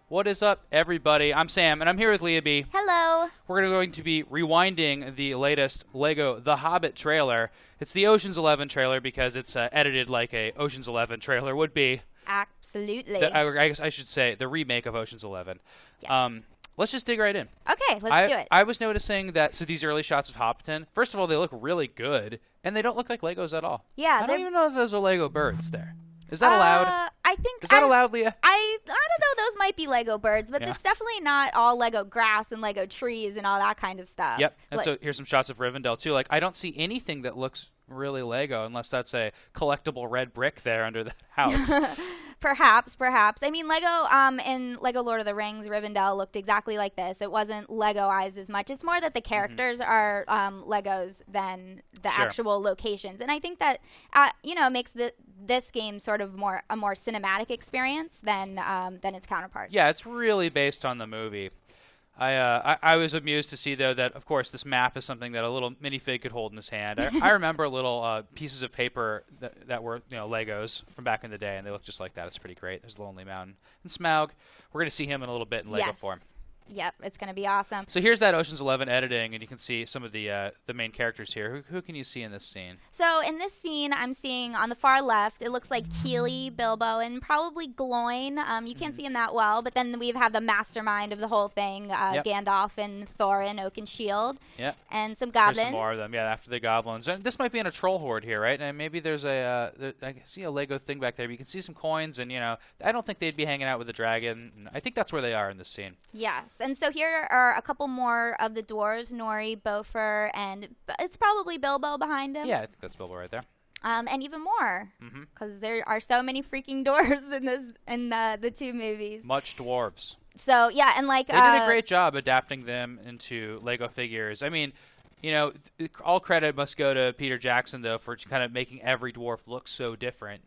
What is up, everybody? I'm Sam, and I'm here with Leah B. Hello. We're going to be rewinding the latest LEGO The Hobbit trailer. It's the Ocean's 11 trailer because it's edited like a Ocean's 11 trailer would be. Absolutely. I guess I should say the remake of Ocean's 11. Yes. Let's just dig right in. Okay, let's do it. I was noticing that these early shots of Hobbiton, first of all, they look really good, and they don't look like Legos at all. Yeah. I don't even know if those are Lego birds there. Is that allowed? I think. Is that allowed, Leah? I don't know. Those might be Lego birds, but Yeah. it's definitely not all Lego grass and Lego trees and all that kind of stuff. Yep. And so here's some shots of Rivendell, too. Like, I don't see anything that looks really Lego unless that's a collectible red brick there under the house. Perhaps. I mean, Lego in Lego Lord of the Rings, Rivendell looked exactly like this. It wasn't Legoized as much. It's more that the characters are Legos than the actual locations. And I think that, makes this game sort of a more cinematic experience than its counterparts. Yeah, it's really based on the movie. I was amused to see, though, that, of course, this map is something that a little minifig could hold in his hand. I remember little pieces of paper that were, Legos from back in the day, and they look just like that. It's pretty great. There's Lonely Mountain. And Smog, we're going to see him in a little bit in Lego form. Yep, it's going to be awesome. So here's that Ocean's 11 editing, and you can see some of the main characters here. Who can you see in this scene? So in this scene, I'm seeing on the far left, it looks like Keely, Bilbo, and probably Gloin. You can't see him that well, but then we have the mastermind of the whole thing, Gandalf and Thorin, Oak and Shield, and some goblins. There's some more of them, after the goblins. And this might be in a troll horde here, right? And maybe there's I see a Lego thing back there, but you can see some coins, and, I don't think they'd be hanging out with the dragon. I think that's where they are in this scene. Yes. And so here are a couple more of the dwarves, Nori, Beaufort, and it's probably Bilbo behind him. Yeah, I think that's Bilbo right there. And even more, because there are so many freaking dwarves in the two movies. Much dwarves. So yeah, and like they did a great job adapting them into Lego figures. I mean, all credit must go to Peter Jackson, though, for kind of making every dwarf look so different.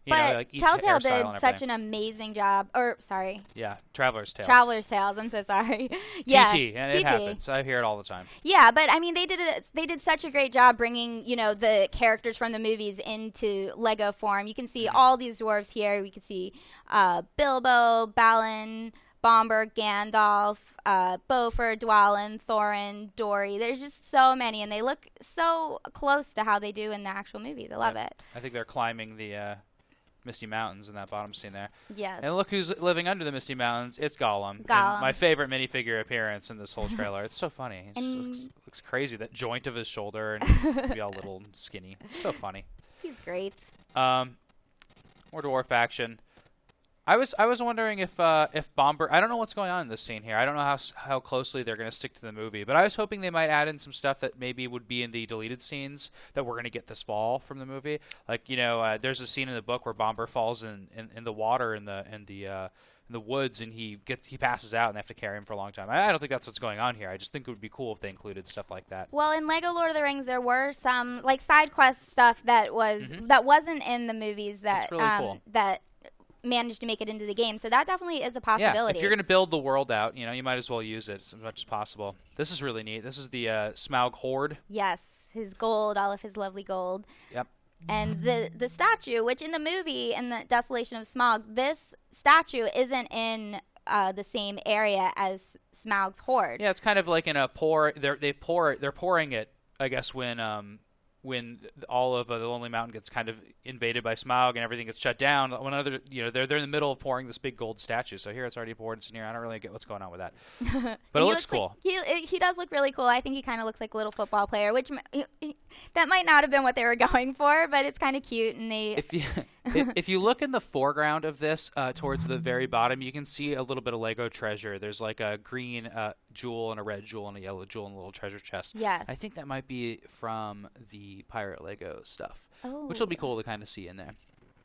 But Telltale did such an amazing job. Yeah, Traveler's Tale. Traveler's Tales. I'm so sorry. Yeah, TT, and it happens. I hear it all the time. Yeah, but I mean, they did such a great job bringing the characters from the movies into Lego form. You can see all these dwarves here. We can see Bilbo, Balin, Bomber, Gandalf, Beaufort, Dwalin, Thorin, Dory. There's just so many, and they look so close to how they do in the actual movies. I love it. I think they're climbing the Misty Mountains in that bottom scene there. Yes. And look who's living under the Misty Mountains. It's Gollum. My favorite minifigure appearance in this whole trailer. It's so funny. It just looks crazy. That joint of his shoulder and be all little and skinny. So funny. He's great. More dwarf action. I was wondering if Bomber. I don't know what's going on in this scene here. I don't know how closely they're going to stick to the movie, but I was hoping they might add in some stuff that maybe would be in the deleted scenes that we're going to get this fall from the movie. Like there's a scene in the book where Bomber falls in the water in the woods, and he passes out, and they have to carry him for a long time. I don't think that's what's going on here. I just think it would be cool if they included stuff like that. Well, in Lego Lord of the Rings, there were some like side quest stuff that wasn't in the movies that really cool. that managed to make it into the game. So that definitely is a possibility. Yeah, if you're going to build the world out, you might as well use it as much as possible. This is really neat. This is the Smaug Horde. Yes, his gold, all of his lovely gold. Yep. And the statue, which in the movie, in the Desolation of Smog, this statue isn't in the same area as Smaug's Horde. Yeah, it's kind of like in a pour. They're pouring it, I guess, when all of the Lonely Mountain gets kind of invaded by Smog and everything gets shut down. They're in the middle of pouring this big gold statue. So here it's already poured. It's in here. I don't really get what's going on with that, but it looks cool. He does look really cool. I think he kind of looks like a little football player, which that might not have been what they were going for, but it's kind of cute. And if you look in the foreground of this, towards the very bottom, you can see a little bit of Lego treasure. There's like a green jewel and a red jewel and a yellow jewel and a little treasure chest. Yes. I think that might be from the Pirate Lego stuff, which will be cool to kind of see in there.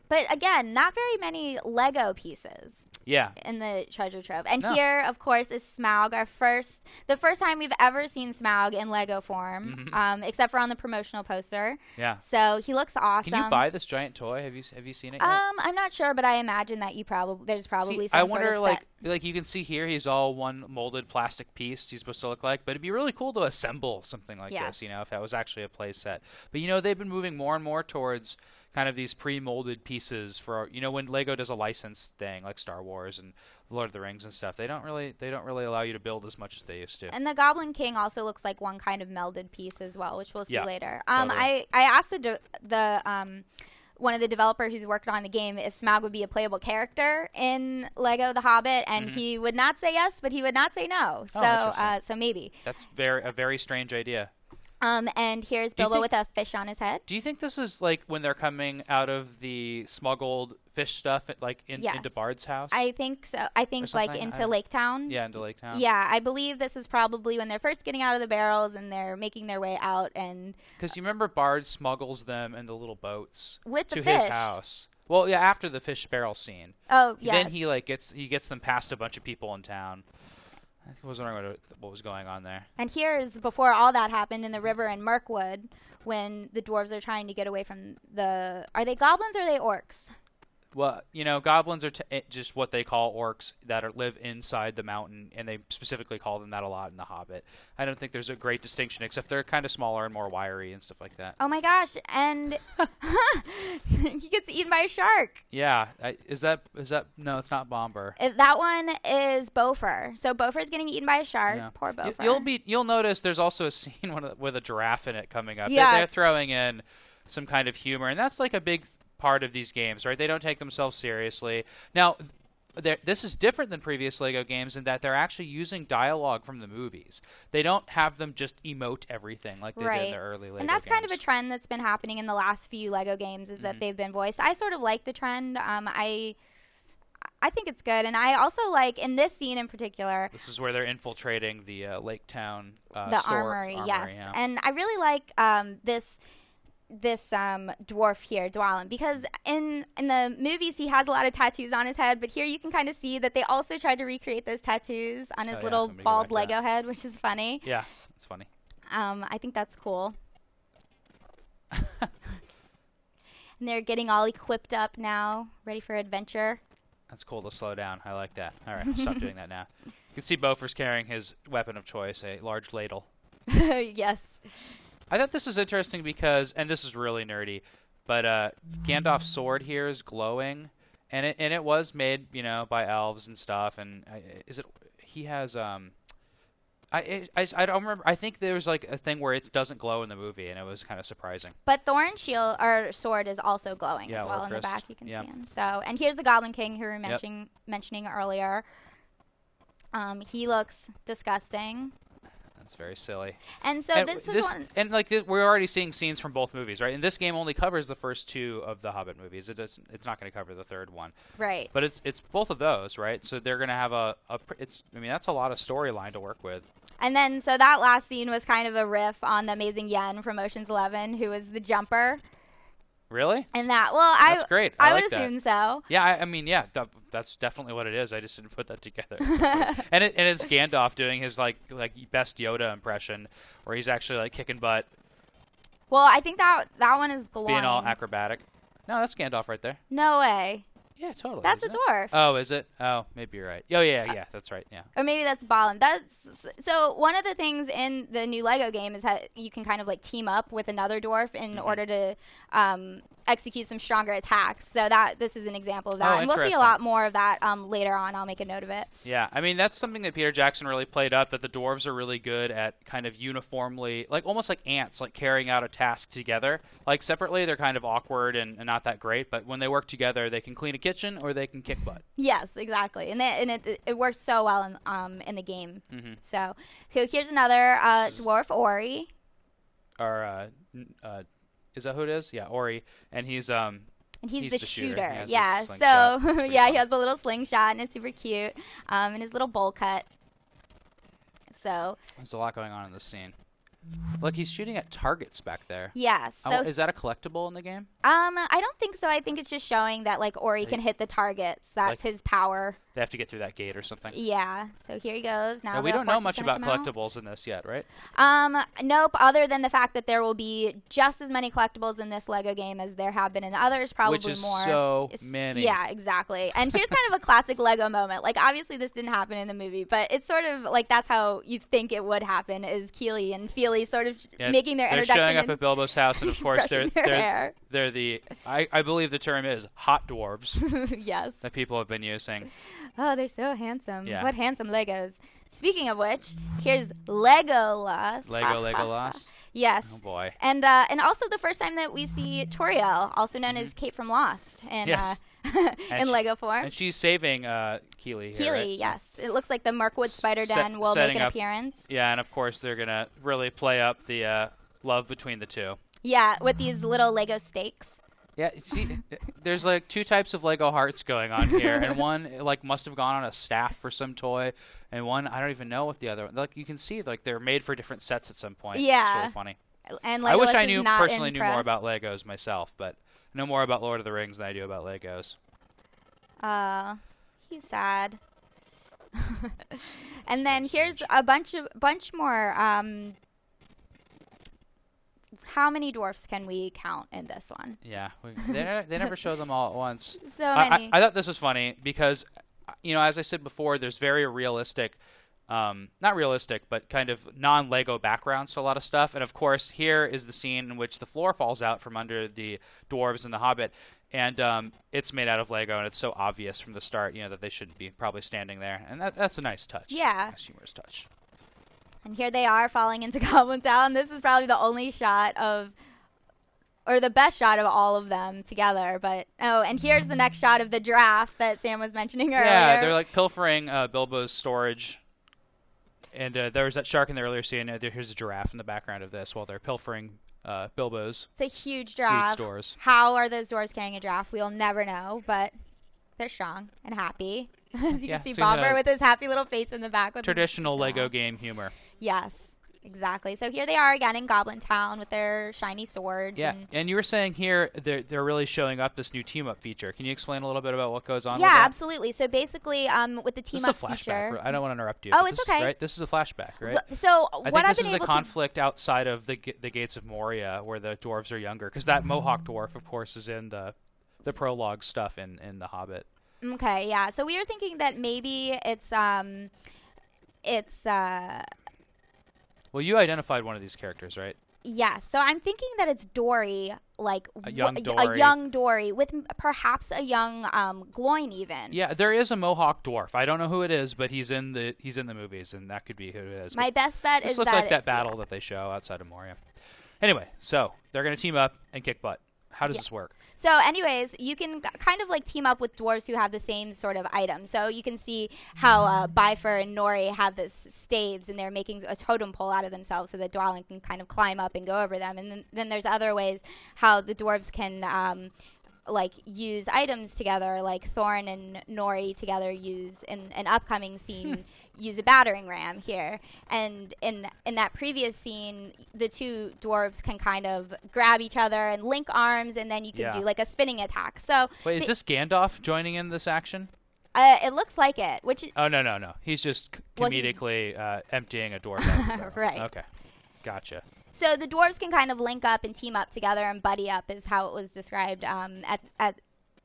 But again, not very many Lego pieces. Yeah. In the treasure trove. And here, of course, is Smaug, the first time we've ever seen Smaug in Lego form, except for on the promotional poster. Yeah. So he looks awesome. Can you buy this giant toy? Have you seen it yet? I'm not sure, but I imagine that there's probably some I wonder, sort of set. like you can see here, he's all one molded plastic piece he's supposed to look like, but it'd be really cool to assemble something like this, if that was actually a play set. But, they've been moving more and more towards kind of these pre-molded pieces for, when Lego does a licensed thing like Star Wars and Lord of the Rings and stuff. They don't really allow you to build as much as they used to. And the Goblin King also looks like one kind of melded piece as well, which we'll see later. Totally. I asked the one of the developers who's worked on the game if Smog would be a playable character in Lego The Hobbit, and he would not say yes, but he would not say no. So maybe. That's a very strange idea. And here's Bilbo with a fish on his head. Do you think this is like when they're coming out of the smuggled fish stuff, into Bard's house? I think so. I think like into Lake Town. Yeah, into Lake Town. Yeah, I believe this is probably when they're first getting out of the barrels and they're making their way out. And because you remember Bard smuggles them in the little boats to his house. Well, yeah, after the fish barrel scene. Oh, yeah. Then he gets them past a bunch of people in town. I think I was wondering what was going on there. And here's before all that happened in the river in Mirkwood when the dwarves are trying to get away from the... Are they goblins or are they orcs? Well, goblins are just what they call orcs that live inside the mountain, and they specifically call them that a lot in The Hobbit. I don't think there's a great distinction, except they're kind of smaller and more wiry and stuff like that. Oh my gosh, and he gets eaten by a shark. Yeah, is that no, it's not Bomber. That one is Bofur. So Bofur's getting eaten by a shark. Yeah. Poor Bofur. You'll notice there's also a scene with a giraffe in it coming up. Yes. They're throwing in some kind of humor, and that's like a big part of these games, right? They don't take themselves seriously. Now, this is different than previous Lego games in that they're actually using dialogue from the movies. They don't have them just emote everything like they did in the early Lego games. And that's kind of a trend that's been happening in the last few Lego games, is that they've been voiced. I sort of like the trend. I think it's good, and I also like in this scene in particular. This is where they're infiltrating the Lake Town the armory. Yes, yeah. And I really like this dwarf here, Dwalin, because in the movies he has a lot of tattoos on his head, but here you can kind of see that they also tried to recreate those tattoos on his little bald Lego head, which is funny. Yeah, it's funny. I think that's cool. And they're getting all equipped up now, ready for adventure. That's cool to slow down. I like that. All right, I'll stop doing that now. You can see Bofur's carrying his weapon of choice, a large ladle. Yes. I thought this was interesting because, and this is really nerdy, but Gandalf's sword here is glowing, and it was made, by elves and stuff. And he has I don't remember. I think there was like a thing where it doesn't glow in the movie, and it was kind of surprising. But Thorin's shield or sword is also glowing as well in the back. You can see him. So, and here's the Goblin King who we were mentioning earlier. He looks disgusting. That's very silly. And so we're already seeing scenes from both movies, right? And this game only covers the first two of the Hobbit movies. It's not going to cover the third one, right? But it's both of those, right? So they're going to have that's a lot of storyline to work with. And then so that last scene was kind of a riff on the amazing Yen from Ocean's 11, who was the jumper. Really? And that's great. I would assume so. Yeah, that's definitely what it is. I just didn't put that together. and it's Gandalf doing his like best Yoda impression, where he's actually like kicking butt. Well, I think that one is glowing. Being all acrobatic. No, that's Gandalf right there. No way. Yeah, totally. That's a dwarf. Oh, is it? Oh, maybe you're right. Oh, yeah, that's right. Yeah. Or maybe that's Balin. So one of the things in the new Lego game is that you can kind of like team up with another dwarf in order to execute some stronger attacks. So this is an example of that. And we'll see a lot more of that later on. I'll make a note of it. Yeah, I mean, that's something that Peter Jackson really played up, that the dwarves are really good at kind of uniformly, like almost like ants, like carrying out a task together. Like separately, they're kind of awkward and not that great, but when they work together, they can clean a kitchen or they can kick butt. Yes, exactly. And it works so well in the game. Mm-hmm. So here's another dwarf, Ori. Or is that who it is? Yeah, Ori, and he's the shooter. Yeah. So he has the little slingshot, and it's super cute. And his little bowl cut. So there's a lot going on in this scene. Look, he's shooting at targets back there. Yes. So is that a collectible in the game? I don't think so. I think it's just showing that like Ori can hit the targets. That's his power. They have to get through that gate or something. Yeah. So here he goes. Now we don't know much about collectibles in this yet, right? Nope. Other than the fact that there will be just as many collectibles in this Lego game as there have been in others, probably more. Which is more. So many. Yeah, exactly. And here's kind of a classic Lego moment. Like obviously this didn't happen in the movie, but it's sort of like that's how you think it would happen. Is Keely and Feely sort of making their introduction? They're showing up at Bilbo's house, and of course they're they're the I believe the term is hot dwarves Yes. that people have been using. Oh, they're so handsome. Yeah. What handsome Legos. Speaking of which, here's Legolas. Legolas. Yes. Oh boy. And also the first time that we see Toriel, also known as Kate from Lost, in Yes. in Lego form. And she's saving Keely here. Right? Yes. It looks like the Mirkwood Spider Den will make an appearance. Yeah, and of course they're gonna really play up the love between the two. Yeah, with these little Lego stakes. Yeah, see, there's like two types of Lego hearts going on here, and one like must have gone on a staff for some toy, and one I don't even know what the other. Like you can see, like they're made for different sets at some point. Yeah, it's really funny. And I wish I knew personally knew more about Legos myself, but I know more about Lord of the Rings than I do about Legos. He's sad. And then here's a bunch more. How many dwarfs can we count in this one? Yeah, they never show them all at once. So many. I thought this was funny because, as I said before, there's very realistic, not realistic, but kind of non-Lego backgrounds to a lot of stuff. And of course, here is the scene in which the floor falls out from under the dwarves in the Hobbit. And it's made out of Lego, and it's so obvious from the start, that they shouldn't be probably standing there. And that's a nice touch. Yeah. Nice humorous touch. And here they are falling into Goblin Town. This is probably the only shot or the best shot of all of them together. But and here's the next shot of the giraffe that Sam was mentioning earlier. Yeah, they're like pilfering Bilbo's storage. And there was that shark in the earlier scene. Here's a giraffe in the background of this while they're pilfering Bilbo's. It's a huge giraffe. Food stores. How are those dwarves carrying a giraffe? We'll never know, but they're strong and happy. As you can see Bomber with his happy little face in the back. With traditional Lego game humor. Yes, exactly. So here they are again in Goblin Town with their shiny swords. Yeah, and you were saying here they're really showing up this new team-up feature. Can you explain a little bit about what goes on with that? Yeah, absolutely. So basically with the team-up feature... I don't want to interrupt you. Oh, it's okay. Right? This is a flashback, right? So I think this is the conflict outside of the gates of Moria where the dwarves are younger. Because that Mohawk dwarf, of course, is in the prologue stuff in The Hobbit. Okay, yeah. So we were thinking that maybe it's well, you identified one of these characters, right? Yes. So I'm thinking that it's Dory, like a young Dory with perhaps a young Gloin even. Yeah, there is a Mohawk dwarf. I don't know who it is, but he's in the movies, and that could be who it is. My best bet is this looks like that battle that they show outside of Moria. Anyway, so they're going to team up and kick butt. How does this work? So anyways, you can kind of like team up with dwarves who have the same sort of item. So you can see how Bifur and Nori have this staves and they're making a totem pole out of themselves so that Dwalin can kind of climb up and go over them. And then there's other ways how the dwarves can like use items together, like Thorn and Nori together use in an upcoming scene use a battering ram here, and in that previous scene the two dwarves can kind of grab each other and link arms, and then you can do like a spinning attack. So wait, is this Gandalf joining in this action? It looks like it. No, he's just comedically emptying a dwarf out. Right. Okay, gotcha. So the dwarves can kind of link up and team up together and buddy up is how it was described at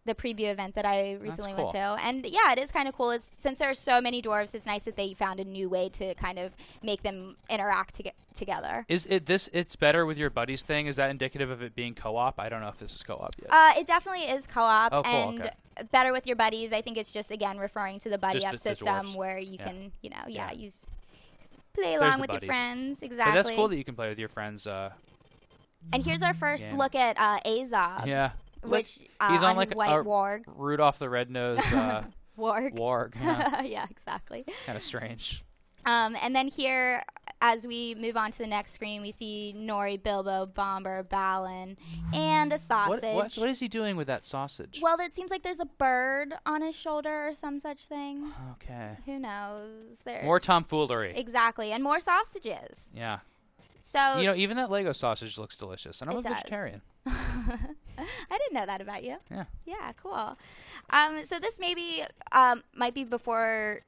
the preview event that I recently went to. And yeah, it is kind of cool. Since there are so many dwarves, it's nice that they found a new way to kind of make them interact together. Is it it's better with your buddies thing? Is that indicative of it being co-op? I don't know if this is co-op yet. It definitely is co-op. Oh, cool. And okay. Better with your buddies. I think it's just, again, referring to the buddy up system dwarves. where you can, use... Play along with your friends, exactly. But that's cool that you can play with your friends. And here's our first look at Azog. Yeah. Which he's on like his white warg. Rudolph the Red-Nosed warg. Warg. Yeah. Yeah, exactly. Kind of strange. And then here, as we move on to the next screen, we see Nori, Bilbo, Bomber, Balin, and a sausage. What is he doing with that sausage? Well, it seems like there's a bird on his shoulder or some such thing. Okay. Who knows? More tomfoolery. Exactly, and more sausages. Yeah. So even that Lego sausage looks delicious, and I'm a vegetarian. I didn't know that about you. Yeah. Yeah, cool. So this maybe might be before...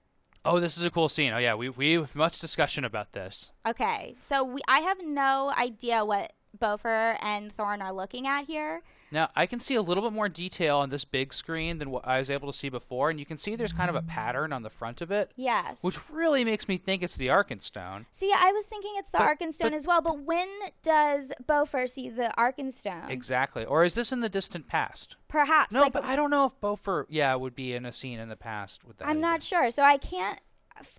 Oh, this is a cool scene. Oh, yeah, we have much discussion about this. Okay, so I have no idea what Bofur and Thorn are looking at here. Now, I can see a little bit more detail on this big screen than what I was able to see before, and you can see there's kind of a pattern on the front of it. Yes. Which really makes me think it's the Arkenstone. See, I was thinking it's the Arkenstone as well, but when does Beaufort see the Arkenstone? Exactly. Or is this in the distant past? Perhaps. No, but I don't know if Beaufort, would be in a scene in the past with that. I'm not sure, so I can't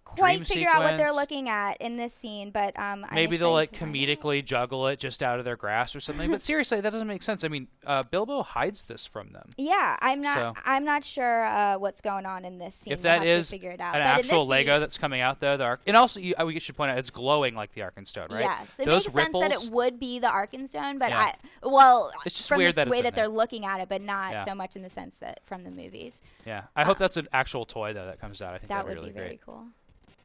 quite figure out what they're looking at in this scene, but maybe they'll like comedically juggle it just out of their grasp or something. But seriously, that doesn't make sense. I mean, Bilbo hides this from them. Yeah, I'm not sure what's going on in this scene. If that is figure it out. an actual Lego that's coming out though, and also we should point out it's glowing like the Arkenstone, right? Yes, it Those makes ripples, sense that it would be the Arkenstone, but it's just from weird the that way it's that they're looking at it, but not Yeah. so much in the sense that from the movies. Yeah, I hope that's an actual toy though that comes out. I think That that'd would be really very great. cool.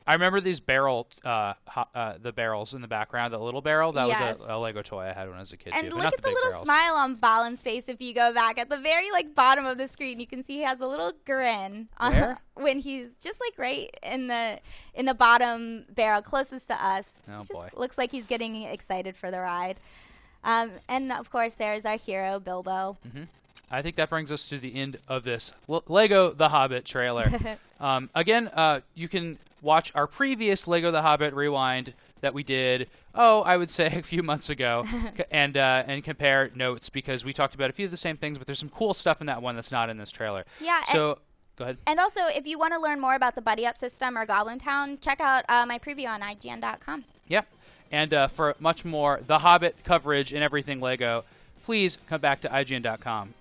I remember these the barrels in the background. The little barrel that was a Lego toy I had when I was a kid too. And But look not at the little barrels. smile on Balin's face if you go back at the very bottom of the screen. You can see he has a little grin Where? when he's just right in the bottom barrel closest to us. Oh Just boy! looks like he's getting excited for the ride. And of course, there's our hero Bilbo. Mm-hmm. I think that brings us to the end of this Lego The Hobbit trailer. Again, you can watch our previous Lego The Hobbit rewind that we did, I would say a few months ago, and compare notes because we talked about a few of the same things, but there's some cool stuff in that one that's not in this trailer. Yeah. So go ahead. And also, if you want to learn more about the Buddy Up system or Goblin Town, check out my preview on ign.com. Yep. And for much more The Hobbit coverage and everything Lego, please come back to ign.com.